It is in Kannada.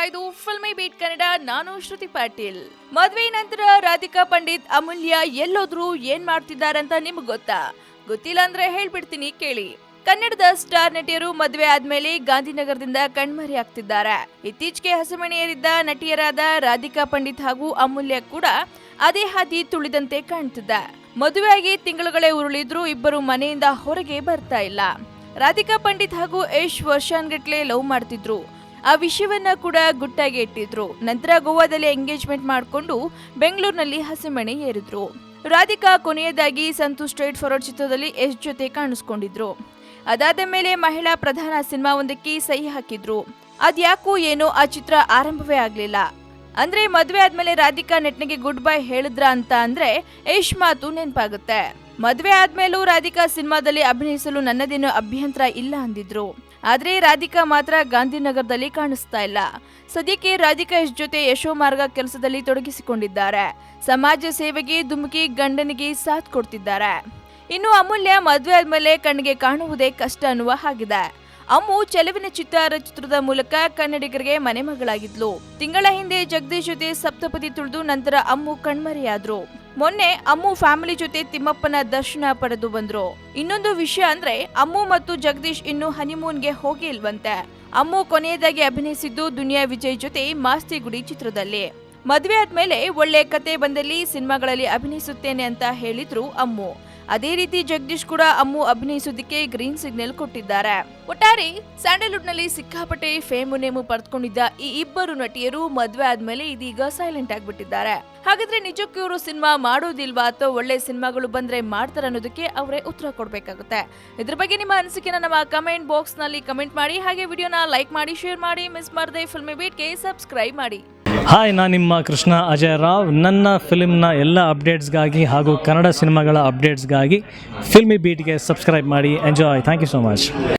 ಇದು ಫಿಲ್ಮಿ ಬೀಟ್ ಕನ್ನಡ. ನಾನು ಶ್ರುತಿ ಪಾಟೀಲ್. ಮದುವೆ ನಂತರ ರಾಧಿಕಾ ಪಂಡಿತ್, ಅಮೂಲ್ಯ ಎಲ್ಲೋದ್ರು, ಏನ್ ಮಾಡ್ತಿದ್ದಾರಂತ ನಿಮ್ಗೆ ಗೊತ್ತಿಲ್ಲ ಅಂದ್ರೆ ಹೇಳ್ಬಿಡ್ತೀನಿ ಕೇಳಿ. ಕನ್ನಡದ ಸ್ಟಾರ್ ನಟಿಯರು ಮದುವೆ ಆದ್ಮೇಲೆ ಗಾಂಧಿನಗರದಿಂದ ಕಣ್ಮರೆ ಆಗ್ತಿದ್ದಾರೆ. ಇತ್ತೀಚೆಗೆ ಹಸೆಮಣೆಯೇರಿದ್ದ ನಟಿಯರಾದ ರಾಧಿಕಾ ಪಂಡಿತ್ ಹಾಗೂ ಅಮೂಲ್ಯ ಕೂಡ ಅದೇ ಹಾದಿ ತುಳಿದಂತೆ ಕಾಣ್ತಿದೆ. ಮದುವೆಯಾಗಿ ತಿಂಗಳುಗಳೇ ಉರುಳಿದ್ರು ಇಬ್ಬರು ಮನೆಯಿಂದ ಹೊರಗೆ ಬರ್ತಾ ಇಲ್ಲ. ರಾಧಿಕಾ ಪಂಡಿತ್ ಹಾಗೂ ಯಶ್ ವರ್ಷಾನ್ಗಟ್ಲೆ ಲವ್ ಮಾಡ್ತಿದ್ರು. ಆ ವಿಷಯವನ್ನ ಕೂಡ ಗುಟ್ಟಾಗಿ ಇಟ್ಟಿದ್ರು. ನಂತರ ಗೋವಾದಲ್ಲಿ ಎಂಗೇಜ್ಮೆಂಟ್ ಮಾಡಿಕೊಂಡು ಬೆಂಗಳೂರಿನಲ್ಲಿ ಹಸೆಮಣೆ ಏರಿದ್ರು. ರಾಧಿಕಾ ಕೊನೆಯದಾಗಿ ಸಂತೋಷ್ ಸ್ಟ್ರೈಟ್ ಫಾರ್ವರ್ಡ್ ಚಿತ್ರದಲ್ಲಿ ಯಶ್ ಜೊತೆ ಕಾಣಿಸ್ಕೊಂಡಿದ್ರು. ಅದಾದ ಮೇಲೆ ಮಹಿಳಾ ಪ್ರಧಾನ ಸಿನಿಮಾ ಒಂದಕ್ಕೆ ಸಹಿ ಹಾಕಿದ್ರು. ಅದ್ಯಾಕೋ ಏನೋ ಆ ಚಿತ್ರ ಆರಂಭವೇ ಆಗ್ಲಿಲ್ಲ. ಅಂದ್ರೆ ಮದ್ವೆ ಆದ್ಮೇಲೆ ರಾಧಿಕಾ ನೆಟ್ನಿಗೆ ಗುಡ್ ಬೈ ಹೇಳಿದ್ರ ಅಂತ ಅಂದ್ರೆ ಯಶ್ ಮಾತು ನೆನಪಾಗುತ್ತೆ. ಮದ್ವೆ ಆದ್ಮೇಲೂ ರಾಧಿಕಾ ಸಿನಿಮಾದಲ್ಲಿ ಅಭಿನಯಿಸಲು ನನ್ನದೇನು ಅಭ್ಯಂತರ ಇಲ್ಲ ಅಂದಿದ್ರು. ಆದ್ರೆ ರಾಧಿಕಾ ಮಾತ್ರ ಗಾಂಧಿನಗರದಲ್ಲಿ ಕಾಣಿಸ್ತಾ ಇಲ್ಲ. ಸದ್ಯಕ್ಕೆ ರಾಧಿಕಾ ಯಶ್ ಜೊತೆ ಯಶೋಮಾರ್ಗ ಕೆಲಸದಲ್ಲಿ ತೊಡಗಿಸಿಕೊಂಡಿದ್ದಾರೆ. ಸಮಾಜ ಸೇವೆಗೆ ಧುಮುಕಿ ಗಂಡನಿಗೆ ಸಾಥ್ ಕೊಡ್ತಿದ್ದಾರೆ. ಇನ್ನು ಅಮೂಲ್ಯ ಮದ್ವೆ ಆದ್ಮೇಲೆ ಕಣ್ಣಿಗೆ ಕಾಣುವುದೇ ಕಷ್ಟ ಅನ್ನುವ ಹಾಗಿದೆ. ಅಮ್ಮು ಚೆಲುವಿನ ಚಿತ್ರದ ಮೂಲಕ ಕನ್ನಡಿಗರಿಗೆ ಮನೆ ಮಗಳಾಗಿದ್ಲು. ತಿಂಗಳ ಹಿಂದೆ ಜಗದೀಶ್ ಜೊತೆ ಸಪ್ತಪದಿ ತುಳಿದು ನಂತರ ಅಮ್ಮು ಕಣ್ಮರೆಯಾದ್ರು. ಮೊನ್ನೆ ಅಮ್ಮು ಫ್ಯಾಮಿಲಿ ಜೊತೆ ತಿಮ್ಮಪ್ಪನ ದರ್ಶನ ಪಡೆದು ಬಂದ್ರು. ಇನ್ನೊಂದು ವಿಷಯ ಅಂದ್ರೆ ಅಮ್ಮು ಮತ್ತು ಜಗದೀಶ್ ಇನ್ನು ಹನಿಮೂನ್ಗೆ ಹೋಗಿ ಇಲ್ವಂತೆ. ಅಮ್ಮು ಕೊನೆಯದಾಗಿ ಅಭಿನಯಿಸಿದ್ದು ದುನಿಯಾ ವಿಜಯ್ ಜೊತೆ ಮಾಸ್ತಿ ಗುಡಿ ಚಿತ್ರದಲ್ಲಿ. ಮದ್ವೆ ಆದ್ಮೇಲೆ ಒಳ್ಳೆ ಕತೆ ಬಂದಲ್ಲಿ ಸಿನಿಮಾಗಳಲ್ಲಿ ಅಭಿನಯಿಸುತ್ತೇನೆ ಅಂತ ಹೇಳಿದ್ರು ಅಮ್ಮು. ಅದೇ ರೀತಿ ಜಗದೀಶ್ ಕೂಡ ಅಮ್ಮು ಅಭಿನಯಿಸೋದಕ್ಕೆ ಗ್ರೀನ್ ಸಿಗ್ನಲ್ ಕೊಟ್ಟಿದ್ದಾರೆ. ಒಟ್ಟಾರೆ ಸ್ಯಾಂಡಲ್ವುಡ್ ನಲ್ಲಿ ಸಿಕ್ಕಾಪಟ್ಟೆ ಫೇಮು ನೇಮು ಪಡೆದುಕೊಂಡಿದ್ದ ಈ ಇಬ್ಬರು ನಟಿಯರು ಮದ್ವೆ ಆದ್ಮೇಲೆ ಇದೀಗ ಸೈಲೆಂಟ್ ಆಗ್ಬಿಟ್ಟಿದ್ದಾರೆ. ಹಾಗಾದ್ರೆ ನಿಜಕ್ಕೂ ಇವರು ಸಿನಿಮಾ ಮಾಡೋದಿಲ್ವಾ ಅಥವಾ ಒಳ್ಳೆ ಸಿನಿಮಾಗಳು ಬಂದ್ರೆ ಮಾಡ್ತಾರೆ ಅನ್ನೋದಕ್ಕೆ ಅವರೇ ಉತ್ತರ ಕೊಡ್ಬೇಕಾಗುತ್ತೆ. ಇದ್ರ ಬಗ್ಗೆ ನಿಮ್ಮ ಅನಿಸಿಕೆನ ನಮ್ಮ ಕಮೆಂಟ್ ಬಾಕ್ಸ್ ನಲ್ಲಿ ಕಮೆಂಟ್ ಮಾಡಿ. ಹಾಗೆ ವಿಡಿಯೋನ ಲೈಕ್ ಮಾಡಿ, ಶೇರ್ ಮಾಡಿ, ಮಿಸ್ ಮಾಡದೆ ಫಿಲ್ಮಿ ಬೀಟ್ಗೆ ಸಬ್ಸ್ಕ್ರೈಬ್ ಮಾಡಿ. ಹಾಯ್, ನಾನು ನಿಮ್ಮ ಕೃಷ್ಣ ಅಜಯ್ ರಾವ್. ನನ್ನ ಫಿಲ್ಮ್ನ ಎಲ್ಲ ಅಪ್ಡೇಟ್ಸ್ಗಾಗಿ ಹಾಗೂ ಕನ್ನಡ ಸಿನಿಮಾಗಳ ಅಪ್ಡೇಟ್ಸ್ಗಾಗಿ ಫಿಲ್ಮಿ ಬೀಟ್ಗೆ ಸಬ್ಸ್ಕ್ರೈಬ್ ಮಾಡಿ. Enjoy. Thank you so much.